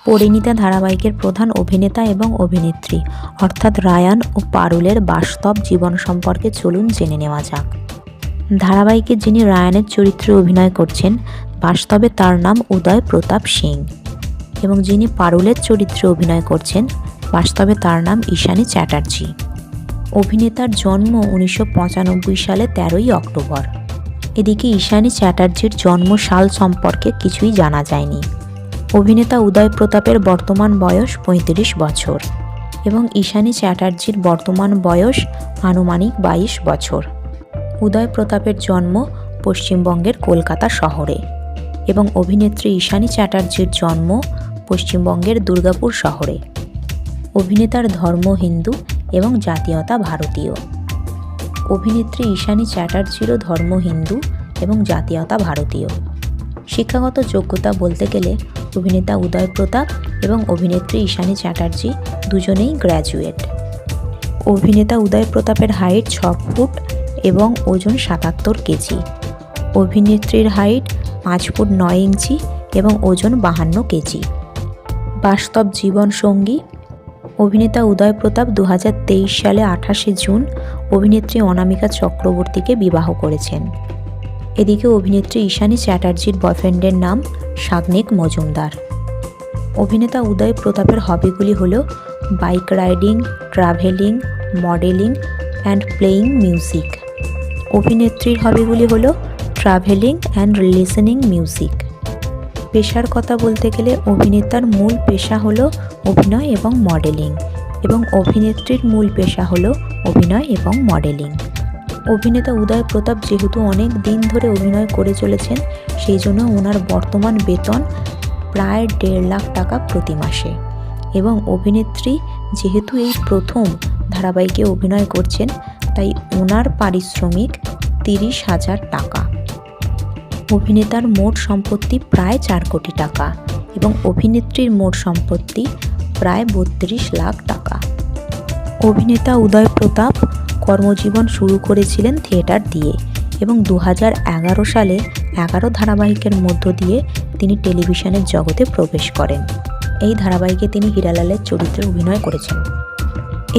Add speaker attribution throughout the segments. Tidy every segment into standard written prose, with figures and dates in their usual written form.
Speaker 1: পরিণীতা ধারাবাহিকের প্রধান অভিনেতা এবং অভিনেত্রী অর্থাৎ রায়ান ও পারুলের বাস্তব জীবন সম্পর্কে চলুন জেনে নেওয়া যাক। ধারাবাহিকে যিনি রায়ানের চরিত্রে অভিনয় করছেন বাস্তবে তার নাম উদয় প্রতাপ সিং এবং যিনি পারুলের চরিত্রে অভিনয় করছেন বাস্তবে তার নাম ঈশানী চ্যাটার্জি। অভিনেতার জন্ম 1995 সালে 13ই অক্টোবর। এদিকে ঈশানী চ্যাটার্জির জন্ম সাল সম্পর্কে কিছুই জানা যায়নি। অভিনেতা উদয় প্রতাপের বর্তমান বয়স 35 বছর এবং ঈশানী চ্যাটার্জির বর্তমান বয়স আনুমানিক 22 বছর। উদয় প্রতাপের জন্ম পশ্চিমবঙ্গের কলকাতা শহরে এবং অভিনেত্রী ঈশানী চ্যাটার্জির জন্ম পশ্চিমবঙ্গের দুর্গাপুর শহরে। অভিনেতার ধর্ম হিন্দু এবং জাতীয়তা ভারতীয়। অভিনেত্রী ঈশানী চ্যাটার্জিরও ধর্ম হিন্দু এবং জাতীয়তা ভারতীয়। শিক্ষাগত যোগ্যতা বলতে গেলে অভিনেতা উদয় প্রতাপ এবং অভিনেত্রী ঈশানী চ্যাটার্জি দুজনেই গ্র্যাজুয়েট। অভিনেতা উদয় প্রতাপের হাইট 6 ফুট এবং ওজন 77 কেজি। অভিনেত্রীর হাইট 5 ফুট 9 ইঞ্চি এবং ওজন 52 কেজি। বাস্তব জীবন সঙ্গী অভিনেতা উদয় প্রতাপ 2023 সালে 28শে জুন অভিনেত্রী অনামিকা চক্রবর্তীকে বিবাহ করেছেন। এদিকে অভিনেত্রী ঈশানী চ্যাটার্জির বয়ফ্রেন্ডের নাম সাগ্নিক মজুমদার। অভিনেতা উদয় প্রতাপের হবিগুলি হল bike riding, travelling, modelling and playing music. অভিনেত্রীর হবিগুলি হল ট্রাভেলিং অ্যান্ড লিসেনিং মিউজিক। পেশার কথা বলতে গেলে অভিনেতার মূল পেশা হল অভিনয় এবং মডেলিং এবং অভিনেত্রীর মূল পেশা হল অভিনয় এবং মডেলিং। অভিনেতা উদয় প্রতাপ যেহেতু অনেক দিন ধরে অভিনয় করে চলেছেন সেই জন্য ওনার বর্তমান বেতন প্রায় 1.5 লাখ টাকা প্রতি মাসে এবং অভিনেত্রী যেহেতু এই প্রথম ধারাবাহিকে অভিনয় করছেন তাই ওনার পারিশ্রমিক 30,000 টাকা। অভিনেতার মোট সম্পত্তি প্রায় 4 কোটি টাকা এবং অভিনেত্রীর মোট সম্পত্তি প্রায় 32 লাখ টাকা। অভিনেতা উদয় প্রতাপ কর্মজীবন শুরু করেছিলেন থিয়েটার দিয়ে এবং 2011 সালে 11 ধারাবাহিকের মধ্য দিয়ে তিনি টেলিভিশনের জগতে প্রবেশ করেন। এই ধারাবাহিকে তিনি হীরালালের চরিত্রে অভিনয় করেছেন।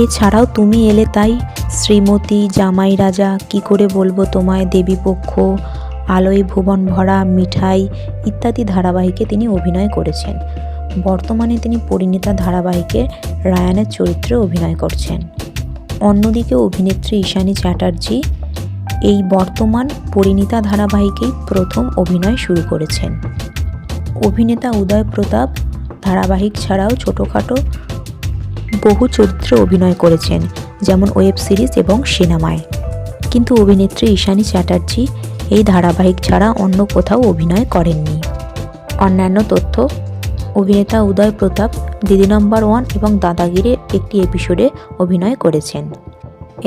Speaker 1: এছাড়াও তুমি এলে তাই, শ্রীমতী, জামাই রাজা, কি করে বলবো তোমায়, দেবীপক্ষ, আলোয় ভুবন ভরা, মিঠাই ইত্যাদি ধারাবাহিকে তিনি অভিনয় করেছেন। বর্তমানে তিনি পরিণীতা ধারাবাহিকে রায়ানের চরিত্রে অভিনয় করছেন। অন্যদিকে অভিনেত্রী ঈশানী চ্যাটার্জি এই বর্তমান পরিণীতা ধারাবাহিকেই প্রথম অভিনয় শুরু করেছেন। অভিনেতা উদয় প্রতাপ ধারাবাহিক ছাড়াও ছোটোখাটো বহু চরিত্রে অভিনয় করেছেন, যেমন ওয়েব সিরিজ এবং সিনেমায়। কিন্তু অভিনেত্রী ঈশানী চ্যাটার্জি এই ধারাবাহিক ছাড়া অন্য কোথাও অভিনয় করেননি। অন্যান্য তথ্য: অভিনেতা উদয় প্রতাপ দিদি নম্বর 1 এবং দাদাগিরির একটি এপিসোডে অভিনয় করেছেন।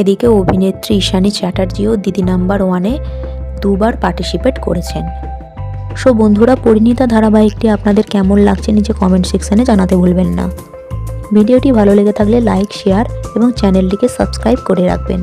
Speaker 1: এদিকে অভিনেত্রী ঈশানী চ্যাটার্জিও দিদি নম্বর 1-এ 2বার পার্টিসিপেট করেছেন। সো বন্ধুরা, পরিণীতা ধারাবাহিকটি আপনাদের কেমন লাগছে নিচে কমেন্ট সেকশানে জানাতে ভুলবেন না। ভিডিওটি ভালো লেগে থাকলে লাইক, শেয়ার এবং চ্যানেলটিকে সাবস্ক্রাইব করে রাখবেন।